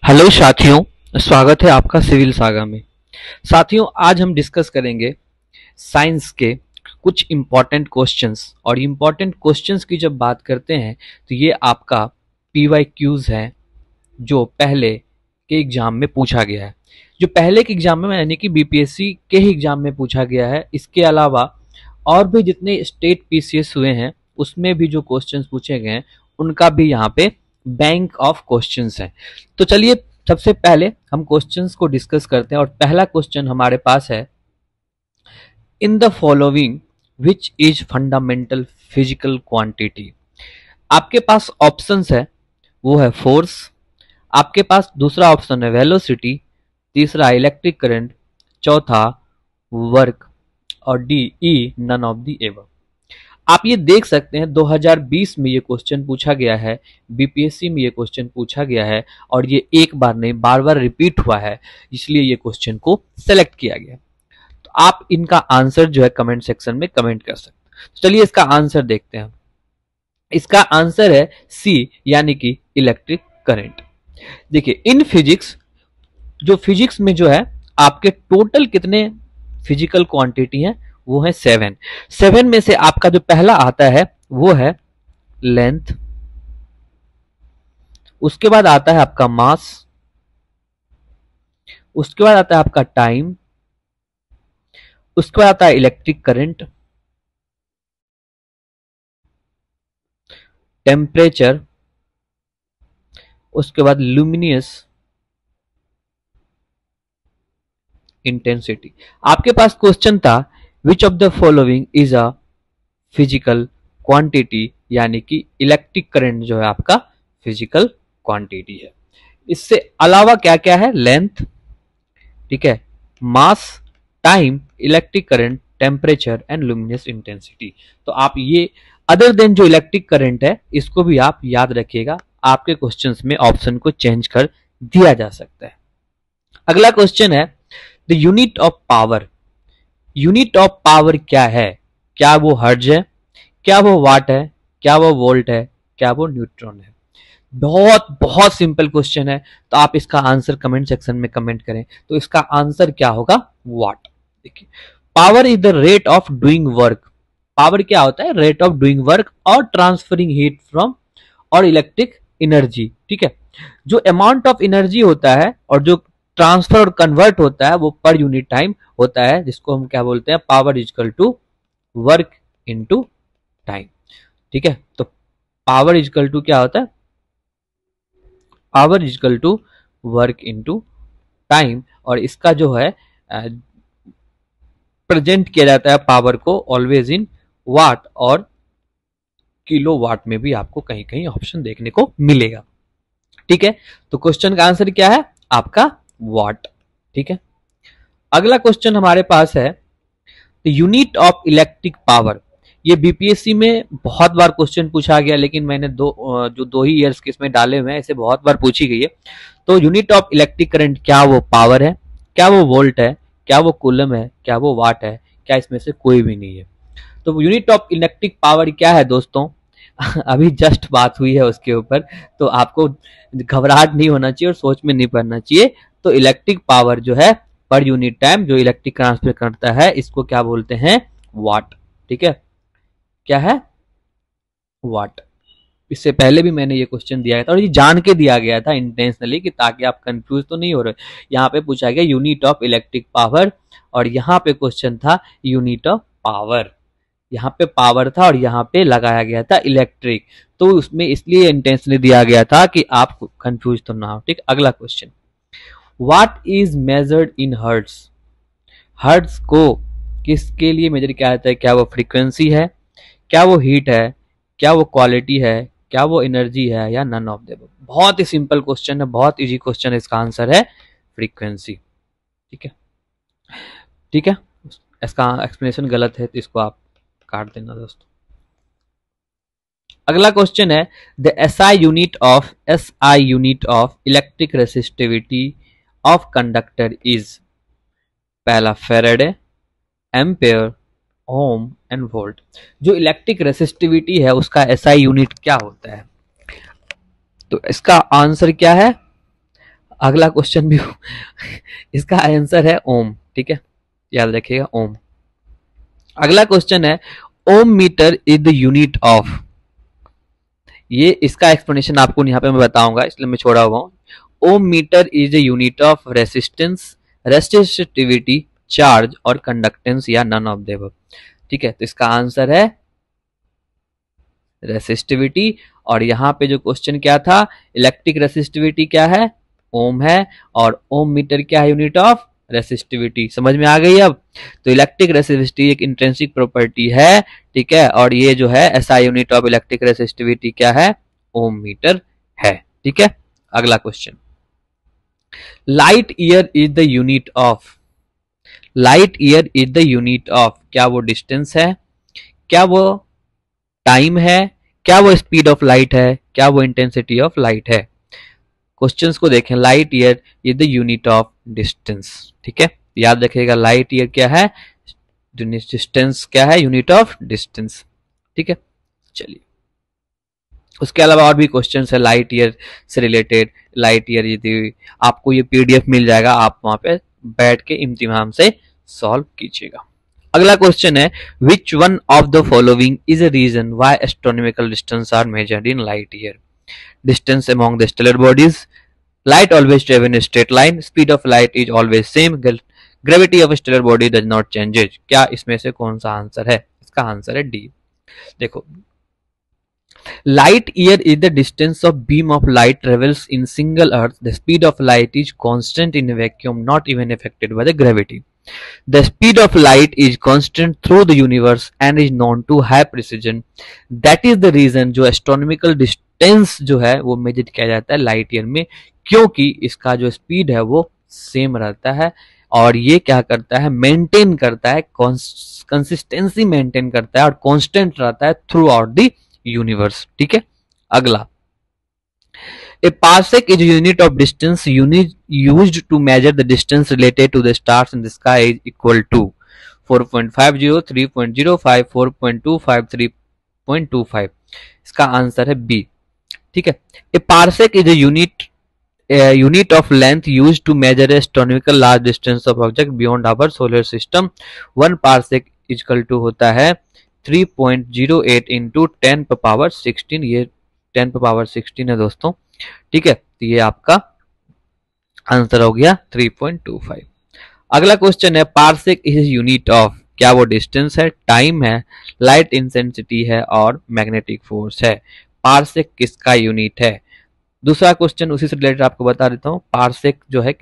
Hello साथियों, स्वागत है आपका सिविल सागा में। साथियों, आज हम डिस्कस करेंगे साइंस के कुछ इम्पॉर्टेंट क्वेश्चंस। और इम्पॉर्टेंट क्वेश्चंस की जब बात करते हैं तो ये आपका पीवाईक्यूज है जो पहले के एग्जाम में पूछा गया है। जो पहले के एग्जाम में यानी कि बीपीएससी के ही एग्जाम में पूछा गया है। इसके अलावा और भी जितने स्टेट पीसीएस हुए हैं उसमें भी जो क्वेश्चंस पूछे गए हैं उनका भी यहाँ पे बैंक ऑफ क्वेश्चंस है। तो चलिए सबसे पहले हम क्वेश्चंस को डिस्कस करते हैं। और पहला क्वेश्चन हमारे पास है, in the following which is fundamental physical quantity. आपके पास ऑप्शंस है, वो है फोर्स, आपके पास दूसरा ऑप्शन है वेलोसिटी, तीसरा इलेक्ट्रिक करंट, चौथा वर्क, और D E none of the above. आप ये देख सकते हैं 2020 में ये क्वेश्चन पूछा गया है, बीपीएससी में ये क्वेश्चन पूछा गया है और ये एक बार नहीं बार बार रिपीट हुआ है, इसलिए ये क्वेश्चन को सेलेक्ट किया गया। तो आप इनका आंसर जो है कमेंट सेक्शन में कमेंट कर सकते हैं। तो चलिए इसका आंसर देखते हैं। इसका आंसर है सी, यानी कि इलेक्ट्रिक करंट। देखिए इन फिजिक्स, जो फिजिक्स में जो है आपके टोटल कितने फिजिकल क्वांटिटी हैं, वो है 7। 7 में से आपका जो पहला आता है वो है लेंथ, उसके बाद आता है आपका मास, उसके बाद आता है आपका टाइम, उसके बाद आता है इलेक्ट्रिक करंट, टेम्परेचर, उसके बाद लुमिनियस इंटेंसिटी। आपके पास क्वेश्चन था which of the following is a physical quantity, यानी कि इलेक्ट्रिक करंट जो है आपका फिजिकल क्वांटिटी है। इससे अलावा क्या क्या है, लेंथ, ठीक है, mass, time, electric current, temperature and luminous intensity. तो आप ये अदर देन जो इलेक्ट्रिक करंट है इसको भी आप याद रखिएगा, आपके क्वेश्चंस में ऑप्शन को चेंज कर दिया जा सकता है। अगला क्वेश्चन है, the unit of power. Unit of power क्या है? क्या वो हर्ट्ज है, क्या वो वाट है, क्या वो वोल्ट है, क्या वो न्यूट्रॉन है? बहुत बहुत सिंपल क्वेश्चन है, तो आप इसका आंसर कमेंट सेक्शन में कमेंट करें। तो इसका आंसर क्या होगा, वाट। देखिए power is the rate of doing work. Power क्या होता है, रेट ऑफ डूइंग वर्क और ट्रांसफरिंग हीट फ्रॉम और इलेक्ट्रिक एनर्जी। ठीक है, जो अमाउंट ऑफ एनर्जी होता है और जो ट्रांसफर और कन्वर्ट होता है वो पर यूनिट टाइम होता है, जिसको हम क्या बोलते हैं, power is equal to work into time. ठीक है, तो पावर इजकल टू क्या होता है, power is equal to work into time. और इसका जो है प्रेजेंट किया जाता है पावर को ऑलवेज इन वाट और किलो वाट में भी आपको कहीं कहीं ऑप्शन देखने को मिलेगा। ठीक है, तो क्वेश्चन का आंसर क्या है आपका वाट। ठीक है, अगला क्वेश्चन हमारे पास है, the unit of electric power. ये बीपीएससी में बहुत बार क्वेश्चन पूछा गया, लेकिन मैंने जो 2 ही ईयर्स के इसमें डाले हुए हैं, इसे बहुत बार पूछी गई है। तो यूनिट ऑफ इलेक्ट्रिक करंट क्या वो पावर है, क्या वो वोल्ट है, क्या वो कूलम है, क्या वो वाट है, क्या इसमें से कोई भी नहीं है? तो यूनिट ऑफ इलेक्ट्रिक पावर क्या है दोस्तों? अभी जस्ट बात हुई है उसके ऊपर, तो आपको घबराहट नहीं होना चाहिए और सोच में नहीं पड़ना चाहिए। तो इलेक्ट्रिक पावर जो है पर यूनिट टाइम जो इलेक्ट्रिक ट्रांसफर करता है, इसको क्या बोलते हैं, वाट। ठीक है, क्या है, वाट। इससे पहले भी मैंने ये क्वेश्चन दिया था और ये जान के दिया गया था इंटेंशनली, कि ताकि आप कंफ्यूज तो नहीं हो रहे। यहाँ पे पूछा गया यूनिट ऑफ इलेक्ट्रिक पावर और यहाँ पे क्वेश्चन था यूनिट ऑफ पावर। यहाँ पे पावर था और यहाँ पे लगाया गया था इलेक्ट्रिक, तो उसमें इसलिए इंटेंशनली दिया गया था कि आप कंफ्यूज तो ना हो। ठीक, अगला question, what is measured in hertz. Hertz को किसके लिए मेजर किया जाता है? क्या वो फ्रीक्वेंसी है, क्या वो हीट है, क्या वो क्वालिटी है, क्या वो एनर्जी है, या नन ऑफ देम? बहुत ही सिंपल क्वेश्चन है, बहुत इजी क्वेश्चन है। इसका आंसर है फ्रीक्वेंसी। ठीक है, ठीक है, इसका एक्सप्लेनेशन गलत है तो इसको आप काट देना दोस्तों। अगला क्वेश्चन है, the SI unit of electric resistivity of conductor is. पहला Faraday, ampere, ohm and volt. जो इलेक्ट्रिक रेसिस्टिविटी है उसका एसआई यूनिट क्या होता है? तो इसका आंसर क्या है, अगला क्वेश्चन भी इसका आंसर है ओम, ठीक है, याद रखिएगा ओम। अगला क्वेश्चन है ohm metre is the unit of, ये इसका एक्सप्लेनेशन आपको यहाँ पे मैं बताऊंगा, इसलिए मैं छोड़ा हुआ हूँ। Ohm metre is the unit of resistance, resistivity, charge और कंडक्टेंस या नन ऑफ देव, ठीक है। तो इसका आंसर है रेसिस्टिविटी। और यहाँ पे जो क्वेश्चन क्या था, इलेक्ट्रिक रेसिस्टिविटी क्या है, ओम है, और ओम मीटर क्या है, यूनिट ऑफ रेसिस्टिविटी। समझ में आ गई अब। तो इलेक्ट्रिक रेसिस्टिविटी एक इंट्रिंसिक प्रॉपर्टी है, ठीक है, और ये जो है SI unit of electric resistivity क्या है, ओम मीटर है, ठीक है। अगला question, light year is the unit of, light year is the unit of, क्या वो डिस्टेंस है, क्या वो टाइम है, क्या वो स्पीड ऑफ लाइट है, क्या वो इंटेंसिटी ऑफ लाइट है। क्वेश्चंस को देखें, light year is the unit of distance, ठीक है, याद रखिएगा लाइट ईयर क्या है, डिस्टेंस क्या है, यूनिट ऑफ डिस्टेंस, ठीक है। चलिए उसके अलावा और भी क्वेश्चंस है लाइट ईयर से रिलेटेड, लाइट ईयर यदि आपको ये पीडीएफ मिल जाएगा, आप वहां पे बैठ के इम्तिहान से सॉल्व कीजिएगा। अगला क्वेश्चन है which one of the following is a reason why astronomical distance are measured in light year, distance among the stellar bodies, light always travel in a straight line, speed of light is always same, gravity of a stellar body does not changes। क्या इसमें से कौन सा answer है, इसका answer है D. देखो light year is the distance of beam of light travels in single earth, the speed of light is constant in a vacuum not even affected by the gravity, the speed of light is constant through the universe and is known to have precision, that is the reason जो astronomical distance जो है वो major किया जाता है light year में, क्योंकि इसका जो स्पीड है वो सेम रहता है और ये क्या करता है, मेंटेन करता है, कंसिस्टेंसी मेंटेन करता है और कांस्टेंट रहता है थ्रू आउट द यूनिवर्स, ठीक है। अगला, a parsec is a unit of distance used to measure the distance related to the stars in the sky is equal to 4.50, 3.05, 4.25, 3.25। इसका आंसर है बी, ठीक है। a parsec is a unit of length used to measure astronomical large distance of object beyond our solar system। 1 parsec is equal to होता है 3.08 into 10 per power 16, ये 10 per power 16 है दोस्तों, ठीक है। तो ये आपका आंसर हो गया 3.25। अगला क्वेश्चन है पार्सेक इज यूनिट ऑफ, क्या वो डिस्टेंस है, टाइम है, लाइट इंटेंसिटी है और मैग्नेटिक फोर्स है। पार्सेक किसका यूनिट है। दूसरा क्वेश्चन उसी से रिलेटेड आपको बता देता हूं, पार्सेक जो है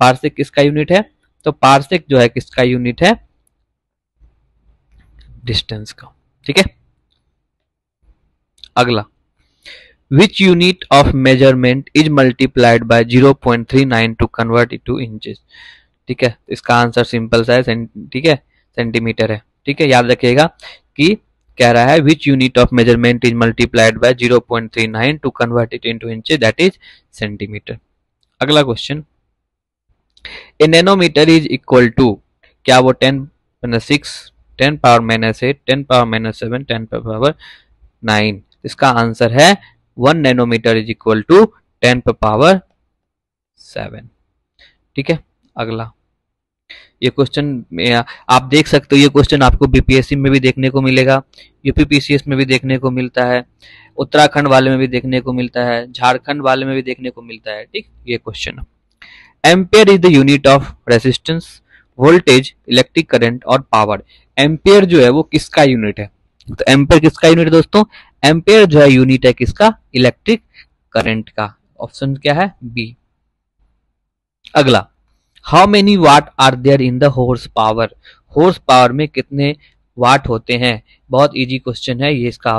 पार्सेक किसका यूनिट है, तो पार्सेक जो है किसका यूनिट है, डिस्टेंस का, ठीक है। अगला, which unit of measurement is multiplied by 0.39 to convert it to inches, ठीक है। इसका आंसर सिंपल सा है, ठीक है, सेंटीमीटर है, ठीक है। याद रखिएगा कि कह रहा है which unit of measurement is multiplied by 0.39 to convert it into inches, that is centimetre. अगला question, a nanometer is equal to, क्या वो 10⁻⁶, 10 पावर -8, 10 पावर -7, 10 पावर 9। इसका आंसर है 1 नैनोमीटर इज इक्वल टू 10 पर पावर 7, ठीक है। अगला, ये क्वेश्चन आप देख सकते हो, ये क्वेश्चन आपको बीपीएससी में भी देखने को मिलेगा, यूपीपीसीएस में भी देखने को मिलता है, उत्तराखंड वाले में भी देखने को मिलता है, झारखंड वाले में भी देखने को मिलता है, ठीक। ये question, ampere is the unit of resistance, voltage, electric current और पावर। एम्पियर जो है वो किसका यूनिट है, तो एम्पियर किसका यूनिट है दोस्तों, एम्पियर जो है यूनिट है किसका, इलेक्ट्रिक करंट का। ऑप्शन क्या है, बी। अगला, how many watt are there in the horse power, horse power में कितने वाट होते हैं। बहुत इजी क्वेश्चन है ये, इसका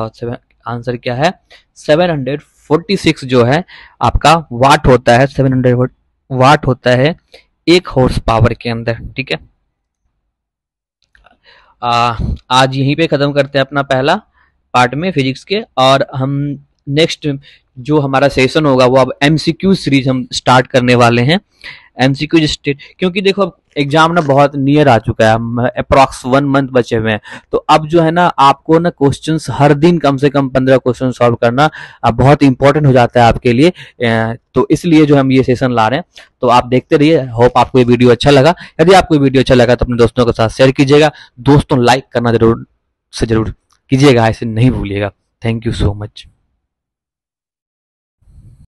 आंसर क्या है, 746 जो है आपका वाट होता है, 700 वाट होता है एक हॉर्स पावर के अंदर, ठीक है। आज यहीं पे खत्म करते हैं अपना पहला पार्ट में फिजिक्स के, और हम नेक्स्ट जो हमारा सेशन होगा वो अब एमसीक्यू सीरीज हम स्टार्ट करने वाले हैं। एमसीक्यू स्टेट, क्योंकि देखो अब एग्जाम ना बहुत नियर आ चुका है, अप्रॉक्स 1 मंथ बचे हुए हैं। तो अब जो है ना आपको ना क्वेश्चंस हर दिन कम से कम 15 क्वेश्चन सॉल्व करना अब बहुत इंपॉर्टेंट हो जाता है आपके लिए। तो इसलिए जो हम ये सेशन ला रहे हैं, तो आप देखते रहिए। होप आपको ये वीडियो अच्छा लगा। यदि आपको ये वीडियो अच्छा लगा तो अपने दोस्तों के साथ शेयर कीजिएगा। दोस्तों लाइक करना जरूर कीजिएगा, ऐसे नहीं भूलिएगा। Thank you so much.